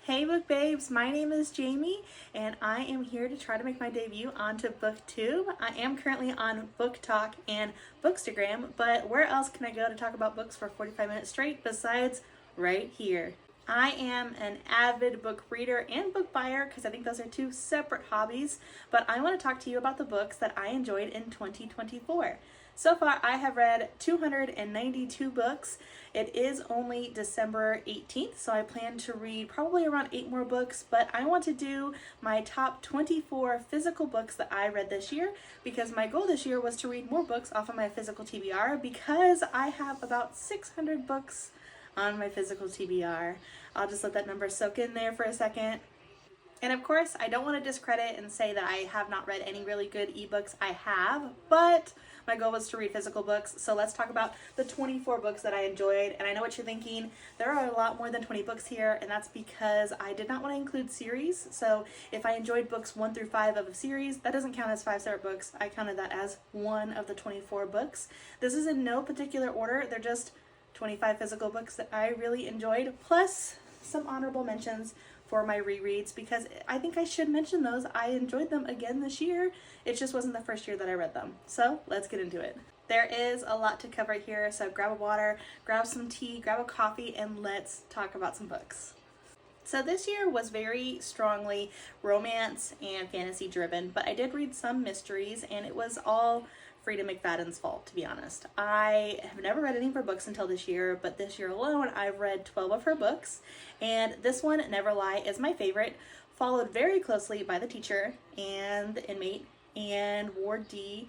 Hey book babes, my name is Jamie and I am here to try to make my debut onto BookTube. I am currently on BookTok and Bookstagram, but where else can I go to talk about books for 45 minutes straight besides right here? I am an avid book reader and book buyer because I think those are two separate hobbies, but I want to talk to you about the books that I enjoyed in 2024. So far, I have read 292 books. It is only December 18th, so I plan to read probably around 8 more books, but I want to do my top 24 physical books that I read this year because my goal this year was to read more books off of my physical TBR because I have about 600 books on my physical TBR. I'll just let that number soak in there for a second. And of course, I don't want to discredit and say that I have not read any really good ebooks. I have, but my goal was to read physical books. So let's talk about the 24 books that I enjoyed. And I know what you're thinking. There are a lot more than 20 books here, and that's because I did not want to include series. So if I enjoyed books 1 through 5 of a series, that doesn't count as 5 separate books. I counted that as one of the 24 books. This is in no particular order. They're just 25 physical books that I really enjoyed, plus some honorable mentions for my rereads because I think I should mention those. I enjoyed them again this year. It just wasn't the first year that I read them. So let's get into it. There is a lot to cover here, so grab a water, grab some tea, grab a coffee, and let's talk about some books. So this year was very strongly romance and fantasy driven, but I did read some mysteries and it was all Freida McFadden's fault, to be honest. I have never read any of her books until this year, but this year alone I've read 12 of her books, and this one, Never Lie, is my favorite, followed very closely by The Teacher and The Inmate and Ward D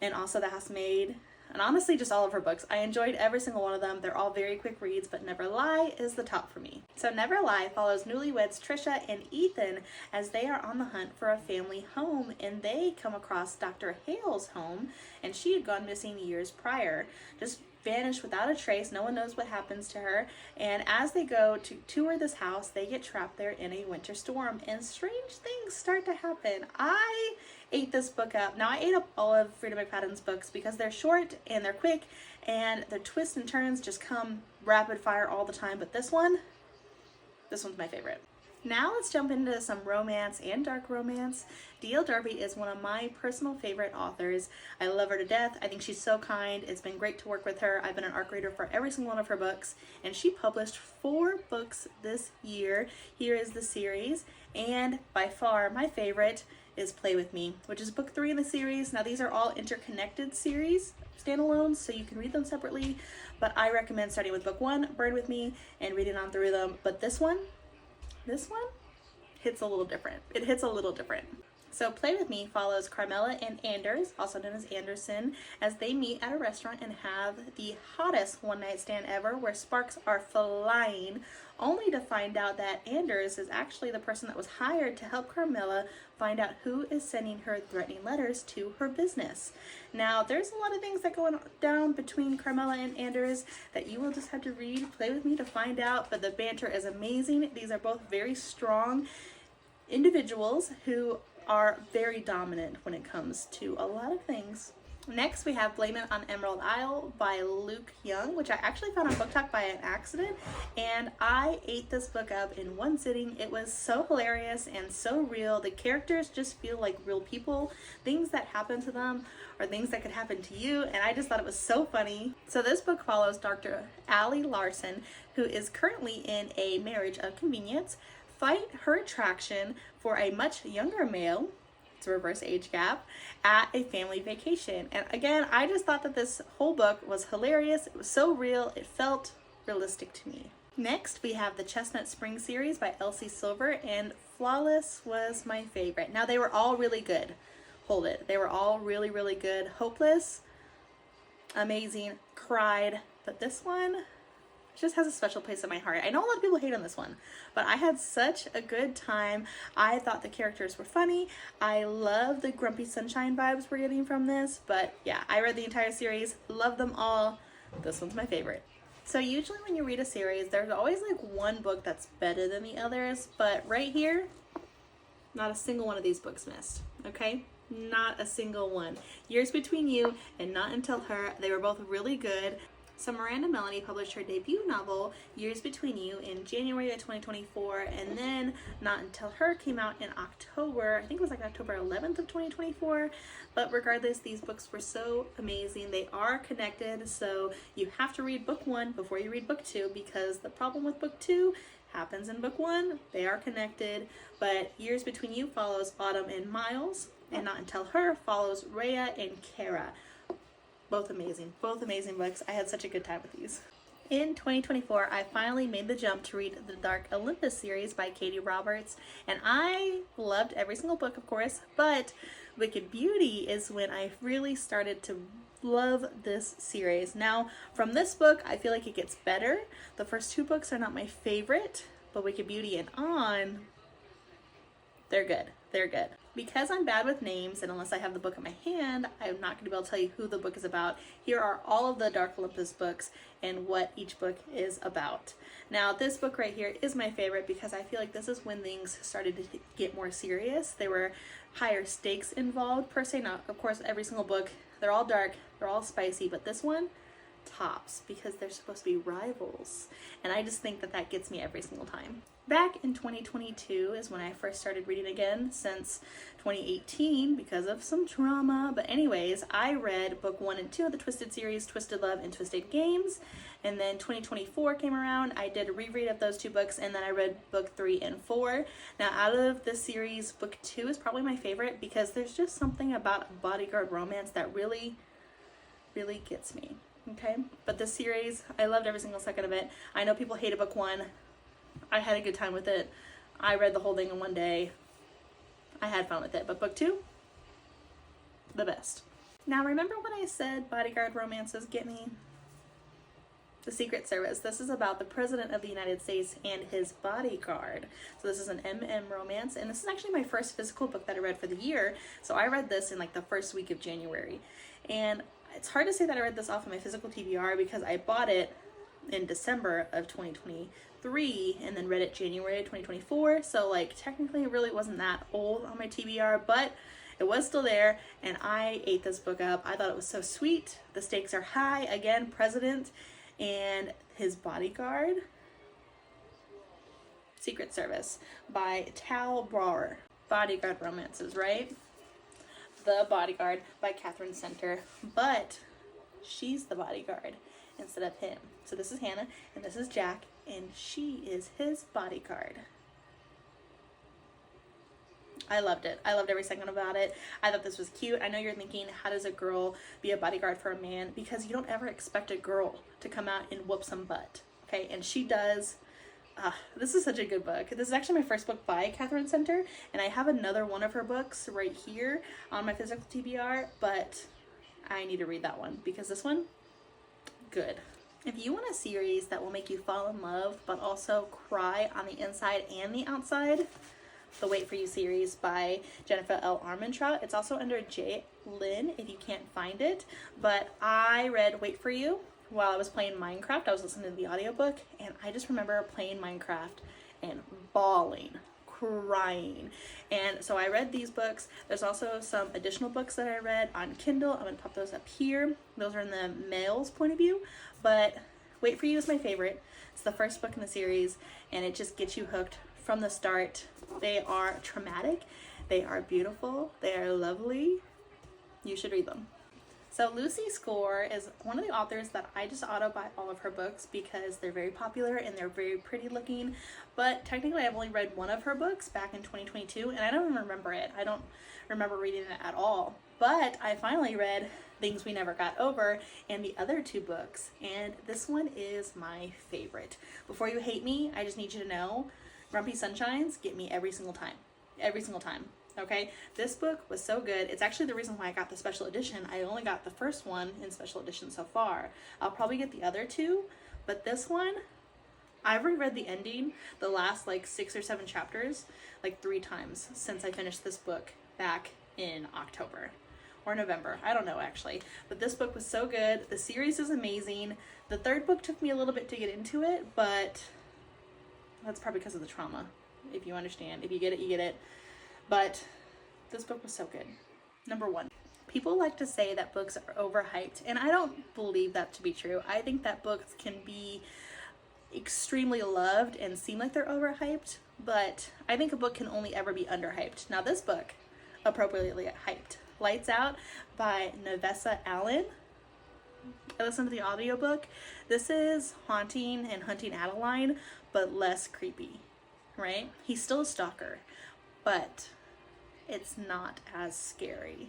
and also The Housemaid, and honestly just all of her books. I enjoyed every single one of them. They're all very quick reads, but Never Lie is the top for me. So Never Lie follows newlyweds Trisha and Ethan as they are on the hunt for a family home, and they come across Dr. Hale's home, and she had gone missing years prior, just vanished without a trace. No one knows what happens to her, and as they go to tour this house, they get trapped there in a winter storm, and strange things start to happen. I ate this book up. Now, I ate up all of Freida McFadden's books because they're short and they're quick and the twists and turns just come rapid fire all the time, but this one's my favorite. Now let's jump into some romance and dark romance. D.L. Darby is one of my personal favorite authors. I love her to death. I think she's so kind. It's been great to work with her. I've been an ARC reader for every single one of her books, and she published 4 books this year. Here is the series, and by far my favorite is Play With Me, which is book 3 in the series. Now these are all interconnected series, standalones, so you can read them separately, but I recommend starting with book 1, Burn With Me, and reading on through them. But this one hits a little different. It hits a little different. So Play With Me follows Carmela and Anders, also known as Anderson, as they meet at a restaurant and have the hottest one-night stand ever where sparks are flying, only to find out that Anders is actually the person that was hired to help Carmela find out who is sending her threatening letters to her business. Now, there's a lot of things that go down between Carmela and Anders that you will just have to read Play With Me to find out, but the banter is amazing. These are both very strong individuals who are very dominant when it comes to a lot of things. Next, we have Blame It on Emerald Isle by Luke Young, which I actually found on BookTok by an accident, and I ate this book up in one sitting. It was so hilarious and so real. The characters just feel like real people. Things that happen to them are things that could happen to you, and I just thought it was so funny. So this book follows Dr. Allie Larson, who is currently in a marriage of convenience, fight her attraction for a much younger male, it's a reverse age gap, at a family vacation. And again, I just thought that this whole book was hilarious. It was so real. It felt realistic to me. Next, we have the Chestnut Spring series by Elsie Silver, and Flawless was my favorite. Now, they were all really good. Hold it. They were all really, really good. Hopeless, amazing, cried, but this one just has a special place in my heart. I know a lot of people hate on this one, but I had such a good time. I thought the characters were funny. I love the Grumpy Sunshine vibes we're getting from this, but yeah, I read the entire series, love them all. This one's my favorite. So usually when you read a series, there's always like one book that's better than the others, but right here, not a single one of these books missed, okay? Not a single one. Years Between You and Not Until Her, they were both really good. So Miranda Melanie published her debut novel, Years Between You, in January of 2024, and then Not Until Her came out in October, I think it was like October 11th of 2024, but regardless, these books were so amazing. They are connected, so you have to read book 1 before you read book 2, because the problem with book 2 happens in book 1. They are connected, but Years Between You follows Autumn and Miles, and Not Until Her follows Rhea and Kara. Both amazing books. I had such a good time with these. In 2024, I finally made the jump to read the Dark Olympus series by Katie Roberts, and I loved every single book, of course, but Wicked Beauty is when I really started to love this series. Now, from this book, I feel like it gets better. The first 2 books are not my favorite, but Wicked Beauty and on, they're good. They're good. Because I'm bad with names, and unless I have the book in my hand, I'm not going to be able to tell you who the book is about. Here are all of the Dark Olympus books and what each book is about. Now, this book right here is my favorite because I feel like this is when things started to get more serious. There were higher stakes involved, per se. Now, of course, every single book, they're all dark, they're all spicy, but this one tops because they're supposed to be rivals. And I just think that that gets me every single time. Back in 2022 is when I first started reading again, since 2018 because of some trauma. But anyways, I read book 1 and 2 of the Twisted series, Twisted Love and Twisted Games. And then 2024 came around, I did a reread of those 2 books, and then I read book 3 and 4. Now, out of this series, book 2 is probably my favorite because there's just something about a bodyguard romance that really, really gets me. Okay, but this series, I loved every single second of it. I know people hated book 1. I had a good time with it. I read the whole thing in one day. I had fun with it. But book 2, the best. Now, remember when I said bodyguard romances get me? The Secret Service. This is about the President of the United States and his bodyguard. So this is an MM romance, and this is actually my first physical book that I read for the year. So I read this in like the first week of January. And it's hard to say that I read this off of my physical TBR because I bought it in December of 2023 and then read it January of 2024. So like technically it really wasn't that old on my TBR, but it was still there, and I ate this book up. I thought it was so sweet. The stakes are high. Again, President and his bodyguard. Secret Service by Tal Brouwer. Bodyguard romances, right? The Bodyguard by Catherine Center, but she's the bodyguard instead of him. So this is Hannah, and this is Jack, and she is his bodyguard. I loved it. I loved every second about it. I thought this was cute. I know you're thinking, how does a girl be a bodyguard for a man? Because you don't ever expect a girl to come out and whoop some butt, okay? And she does. This is such a good book. This is actually my first book by Catherine Center, and I have another one of her books right here on my physical TBR, but I need to read that one because this one, good. If you want a series that will make you fall in love but also cry on the inside and the outside, the Wait For You series by Jennifer L. Armentrout. It's also under J. Lynn if you can't find it, but I read Wait For You while I was playing Minecraft. I was listening to the audiobook, and I just remember playing Minecraft and bawling, crying. And so I read these books. There's also some additional books that I read on Kindle. I'm going to pop those up here. Those are in the male's point of view, but Wait For You is my favorite. It's the first book in the series, and it just gets you hooked from the start. They are traumatic. They are beautiful. They are lovely. You should read them. So Lucy Score is one of the authors that I just auto-buy all of her books because they're very popular and they're very pretty looking. But technically I've only read one of her books back in 2022, and I don't even remember it. I don't remember reading it at all. But I finally read Things We Never Got Over and the other 2 books, and this one is my favorite. Before you hate me, I just need you to know, Grumpy Sunshines get me every single time. Every single time. Okay, this book was so good. It's actually the reason why I got the special edition. I only got the first one in special edition so far. I'll probably get the other 2, but this one, I've reread the ending, the last like 6 or 7 chapters, like 3 times since I finished this book back in October or November. I don't know actually, but this book was so good. The series is amazing. The 3rd book took me a little bit to get into it, but that's probably because of the trauma. If you understand, if you get it, you get it. But this book was so good. Number 1, people like to say that books are overhyped, and I don't believe that to be true. I think that books can be extremely loved and seem like they're overhyped, but I think a book can only ever be underhyped. Now this book, appropriately hyped. Lights Out by Nevessa Allen. I listened to the audiobook. This is Haunting and Hunting Adeline, but less creepy, right? He's still a stalker, but it's not as scary.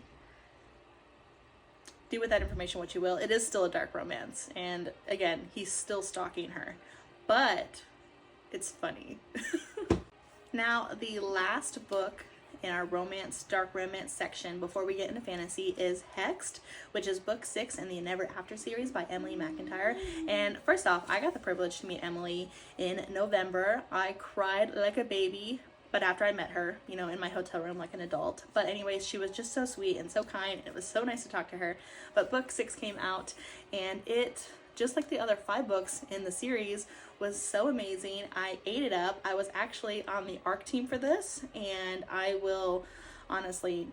Do with that information what you will. It is still a dark romance, and again, he's still stalking her, but it's funny. Now, the last book in our dark romance section before we get into fantasy is Hexed, which is book 6 in the Never After series by Emily McIntyre. And first off, I got the privilege to meet Emily in November. I cried like a baby, but after I met her, you know, in my hotel room like an adult. But anyways, she was just so sweet and so kind. It was so nice to talk to her. But book 6 came out, and it, just like the other 5 books in the series, was so amazing. I ate it up. I was actually on the ARC team for this, and I will honestly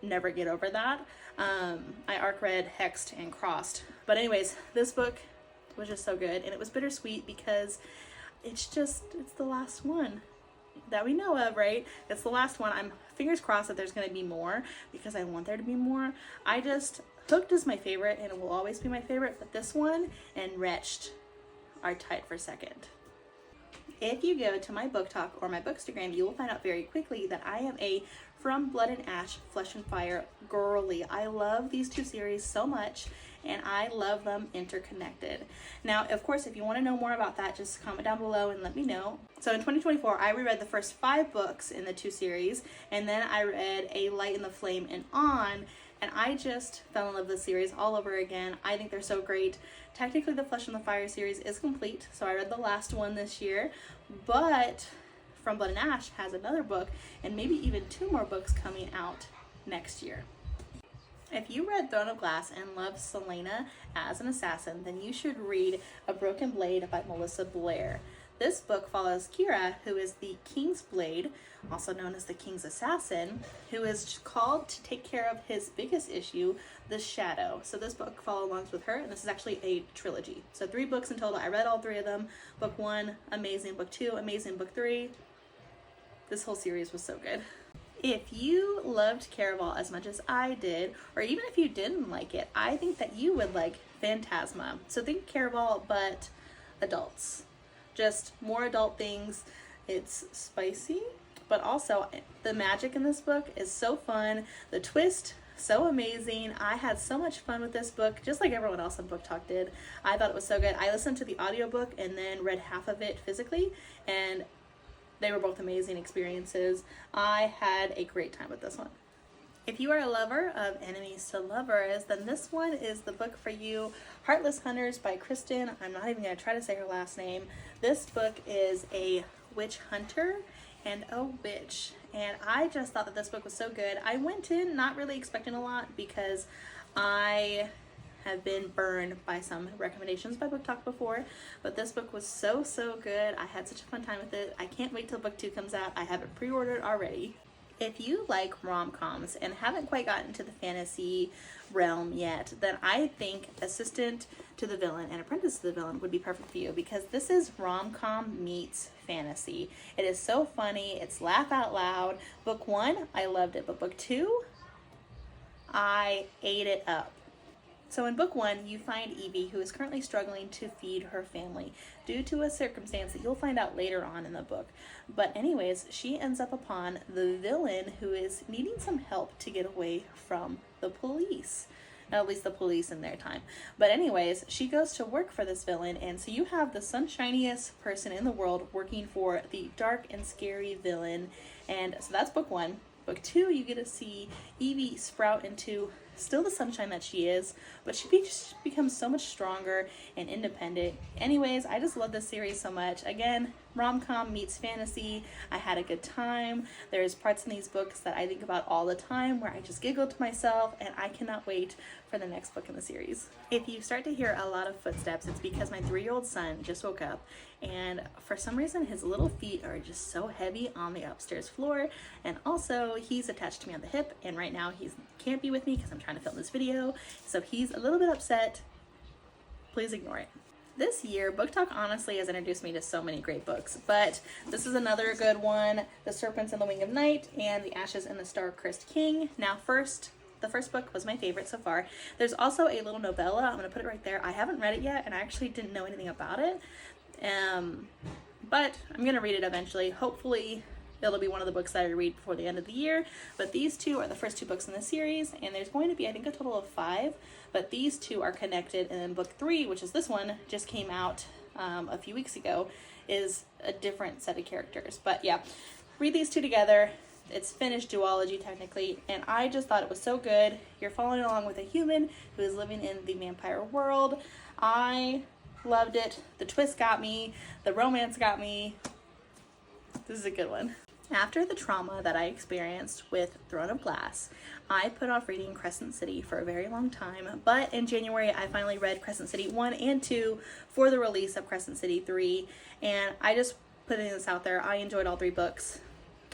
never get over that. I ARC read Hexed and Crossed. But anyways, this book was just so good, and it was bittersweet because it's the last one that we know of, right? It's the last one. I'm fingers crossed that there's going to be more, because I want there to be more. Hooked is my favorite, and it will always be my favorite, but this one and Wretched are tied for second. If you go to my book talk or my bookstagram, you will find out very quickly that I am a From Blood and Ash, Flesh and Fire girly. I love these 2 series so much, and I love them interconnected. Now, of course, if you want to know more about that, just comment down below and let me know. So in 2024, I reread the first 5 books in the 2 series, and then I read A Light in the Flame and On, and I just fell in love with the series all over again. I think they're so great. Technically, the Flesh and the Fire series is complete, so I read the last one this year, but From Blood and Ash has another book, and maybe even 2 more books coming out next year. If you read Throne of Glass and love Selena as an assassin, then you should read A Broken Blade by Melissa Blair. This book follows Kira, who is the King's Blade, also known as the King's Assassin, who is called to take care of his biggest issue, the Shadow. So this book follows along with her, and this is actually a trilogy. So 3 books in total. I read all 3 of them. Book 1, amazing. Book 2, amazing. Book 3, this whole series was so good. If you loved Caraval as much as I did, or even if you didn't like it, I think that you would like Phantasma. So think Caraval, but adults. Just more adult things. It's spicy, but also the magic in this book is so fun. The twist, so amazing. I had so much fun with this book, just like everyone else on Book Talk did. I thought it was so good. I listened to the audiobook and then read half of it physically, and they were both amazing experiences. I had a great time with this one. If you are a lover of enemies to lovers, then this one is the book for you. Heartless Hunters by Kristen. I'm not even going to try to say her last name. This book is a witch hunter and a witch. And I just thought that this book was so good. I went in not really expecting a lot because I have been burned by some recommendations by Book Talk before, but this book was so good. I had such a fun time with it. I can't wait till book 2 comes out. I have it pre-ordered already. If you like rom-coms and haven't quite gotten to the fantasy realm yet, then I think Assistant to the Villain and Apprentice to the Villain would be perfect for you, because this is rom-com meets fantasy. It is so funny. It's laugh out loud. Book 1, I loved it, but book 2, I ate it up. So in book 1, you find Evie, who is currently struggling to feed her family due to a circumstance that you'll find out later on in the book. But anyways, she ends up upon the villain, who is needing some help to get away from the police. At least the police in their time. But anyways, she goes to work for this villain, and so you have the sunshiniest person in the world working for the dark and scary villain. And so that's book 1. Book 2, you get to see Evie sprout into still the sunshine that she is, but she becomes so much stronger and independent. Anyways, I just love this series so much. Again, rom-com meets fantasy. I had a good time. There's parts in these books that I think about all the time where I just giggle to myself, and I cannot wait for the next book in the series. If you start to hear a lot of footsteps, it's because my 3-year-old son just woke up, and for some reason his little feet are just so heavy on the upstairs floor, and also he's attached to me on the hip, and right now he can't be with me because I'm trying to film this video, so he's a little bit upset. Please ignore it. This year, Book Talk honestly has introduced me to so many great books, but this is another good one, The Serpents and the Wing of Night and The Ashes and the Star Cursed King. Now the first book was my favorite so far. There's also a little novella. I'm going to put it right there. I haven't read it yet, and I actually didn't know anything about it, but I'm going to read it eventually. Hopefully it'll be one of the books that I read before the end of the year, but these two are the first 2 books in the series, and there's going to be, I think, a total of 5, but these 2 are connected, and then book 3, which is this one, just came out a few weeks ago, is a different set of characters. But yeah, read these 2 together. It's finished duology technically, and I just thought it was so good. You're following along with a human who is living in the vampire world. I loved it. The twist got me. The romance got me. This is a good one. After the trauma that I experienced with Throne of Glass, I put off reading Crescent City for a very long time, but in January I finally read Crescent City 1 and 2 for the release of Crescent City 3, and I just putting this out there, I enjoyed all 3 books.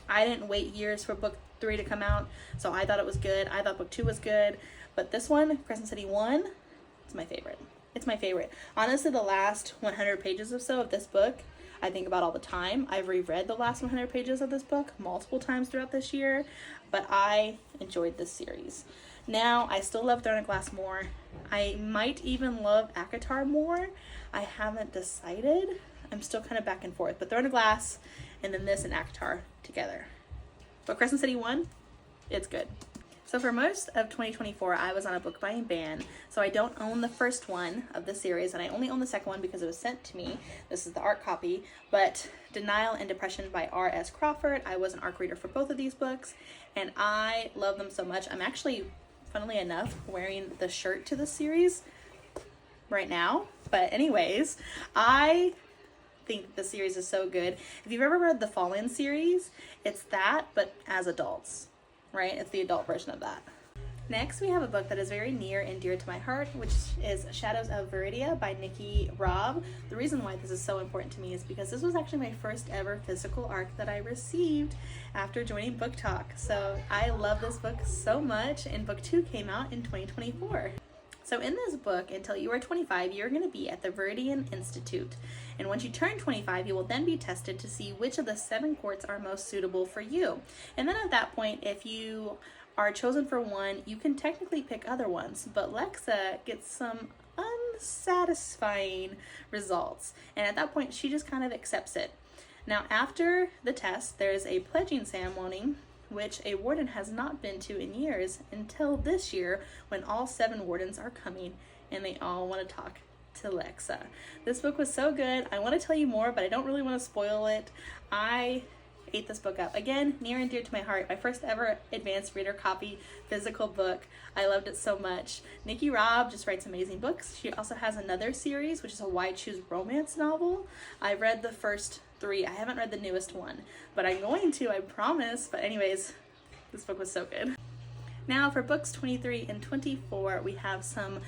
I didn't wait years for book 3 to come out, so I thought it was good. I thought book 2 was good, but this one, Crescent City 1, it's my favorite. It's my favorite. Honestly, the last 100 pages or so of this book I think about all the time. I've reread the last 100 pages of this book multiple times throughout this year, but I enjoyed this series. Now, I still love Throne of Glass more. I might even love ACOTAR more. I haven't decided. I'm still kind of back and forth, but Throne of Glass and then this and ACOTAR together. But Crescent City 1, it's good. So for most of 2024, I was on a book buying ban, so I don't own the first one of the series, and I only own the second one because it was sent to me. This is the ARC copy, but Denial and Depression by R.S. Crawford. I was an ARC reader for both of these books, and I love them so much. I'm actually, funnily enough, wearing the shirt to the series right now, but anyways, I think the series is so good. If you've ever read the Fallen series, it's that, but as adults. Right? It's the adult version of that. Next, we have a book that is very near and dear to my heart, which is Shadows of Viridia by Nikki Robb. The reason why this is so important to me is because this was actually my first ever physical ARC that I received after joining Book Talk. So I love this book so much, and book 2 came out in 2024. So in this book, until you are 25, you're going to be at the Viridian Institute. And once you turn 25, you will then be tested to see which of the 7 courts are most suitable for you. And then at that point, if you are chosen for one, you can technically pick other ones. But Lexa gets some unsatisfying results. And at that point, she just kind of accepts it. Now, after the test, there's a pledging ceremony, which a warden has not been to in years until this year, when all 7 wardens are coming and they all want to talk to Lexa. This book was so good. I want to tell you more, but I don't really want to spoil it. I ate this book up. Again, near and dear to my heart. My first ever advanced reader copy physical book. I loved it so much. Nikki Robb just writes amazing books. She also has another series, which is a Why Choose Romance novel. I read the first 3. I haven't read the newest one, but I'm going to, I promise. But anyways, this book was so good. Now for books 23 and 24, we have some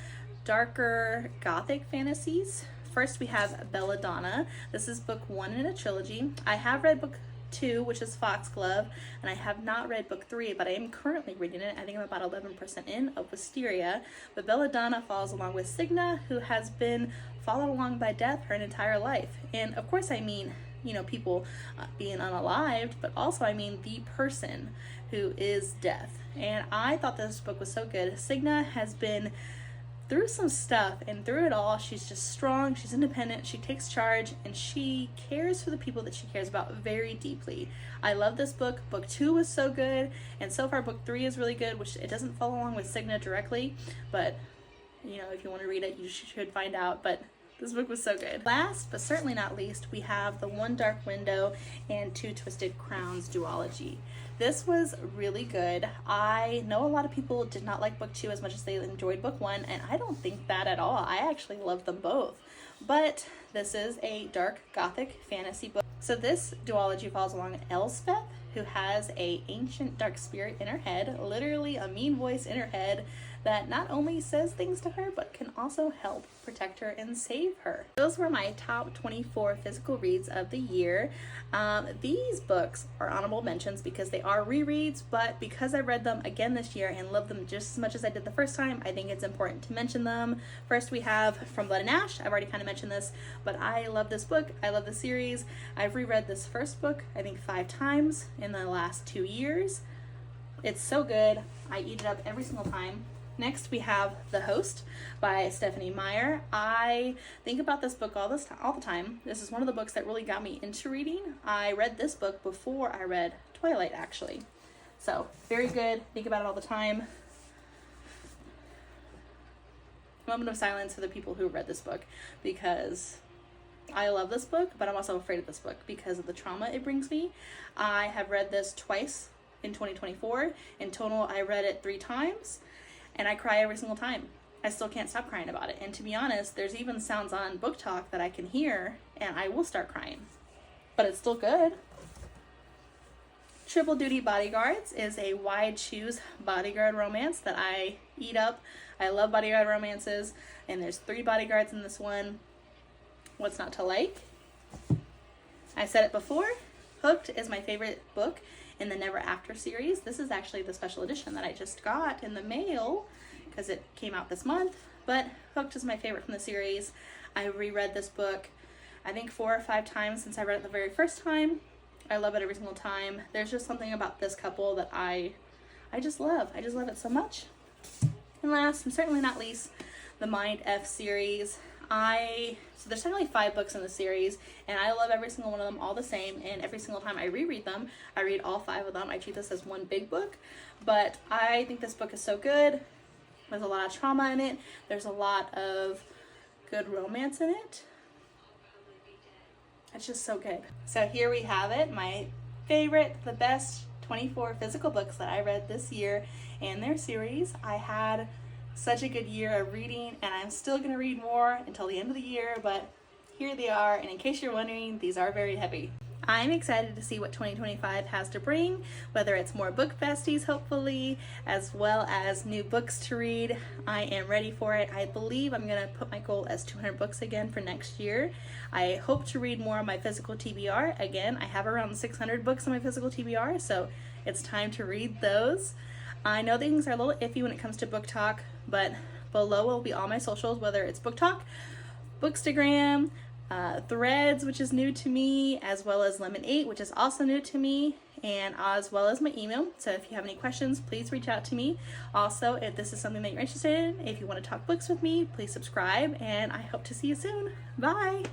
darker gothic fantasies. First, we have Belladonna. This is book 1 in a trilogy. I have read book 2, which is Foxglove, and I have not read book 3, but I am currently reading it. I think I'm about 11% in, of Wisteria. But Belladonna follows along with Signa, who has been followed along by death her entire life. And of course I mean, you know, people being unalived, but also I mean the person who is death. And I thought this book was so good. Signa has been through some stuff, and through it all, she's just strong, she's independent, she takes charge, and she cares for the people that she cares about very deeply. I love this book. Book 2 was so good, and so far book 3 is really good, which it doesn't follow along with Signa directly, but, you know, if you want to read it, you should find out, but this book was so good. Last, but certainly not least, we have The One Dark Window and Two Twisted Crowns duology. This was really good. I know a lot of people did not like book 2 as much as they enjoyed book 1, and I don't think that at all. I actually love them both. But this is a dark gothic fantasy book. So this duology follows along Elspeth, who has a ancient dark spirit in her head, literally a mean voice in her head that not only says things to her, but can also help protect her and save her. Those were my top 24 physical reads of the year. These books are honorable mentions because they are rereads, but because I read them again this year and loved them just as much as I did the first time, I think it's important to mention them. First, we have From Blood and Ash. I've already kind of mentioned this, but I love this book. I love the series. I've reread this first book, I think 5 times in the last 2 years. It's so good. I eat it up every single time. Next, we have The Host by Stephenie Meyer. I think about this book all the time. This is one of the books that really got me into reading. I read this book before I read Twilight, actually. So, very good. Think about it all the time. Moment of silence for the people who read this book, because I love this book, but I'm also afraid of this book because of the trauma it brings me. I have read this twice in 2024. In total, I read it 3 times. And I cry every single time. I still can't stop crying about it. And to be honest, there's even sounds on Book Talk that I can hear and I will start crying. But it's still good. Triple Duty Bodyguards is a wide shoes bodyguard romance that I eat up. I love bodyguard romances, and there's 3 bodyguards in this one. What's not to like? I said it before, Hooked is my favorite book in the Never After series. This is actually the special edition that I just got in the mail because it came out this month, but Hooked is my favorite from the series. I reread this book I think 4 or 5 times since I read it the very first time. I love it every single time. There's just something about this couple that I just love. I just love it so much. And last, and certainly not least, the Mind F series. So there's technically 5 books in the series, and I love every single one of them all the same, and every single time I reread them, I read all 5 of them. I treat this as one big book, but I think this book is so good. There's a lot of trauma in it. There's a lot of good romance in it. It's just so good. So here we have it, my favorite, the best 24 physical books that I read this year and their series. I had such a good year of reading, and I'm still going to read more until the end of the year, but here they are, and in case you're wondering, these are very heavy. I'm excited to see what 2025 has to bring, whether it's more book besties, hopefully, as well as new books to read. I am ready for it. I believe I'm going to put my goal as 200 books again for next year. I hope to read more on my physical TBR. Again, I have around 600 books on my physical TBR, so it's time to read those. I know things are a little iffy when it comes to Book Talk, but below will be all my socials, whether it's Book Talk, Bookstagram, Threads, which is new to me, as well as Lemon8, which is also new to me, and as well as my email. So if you have any questions, please reach out to me. Also, if this is something that you're interested in, if you want to talk books with me, please subscribe, and I hope to see you soon. Bye!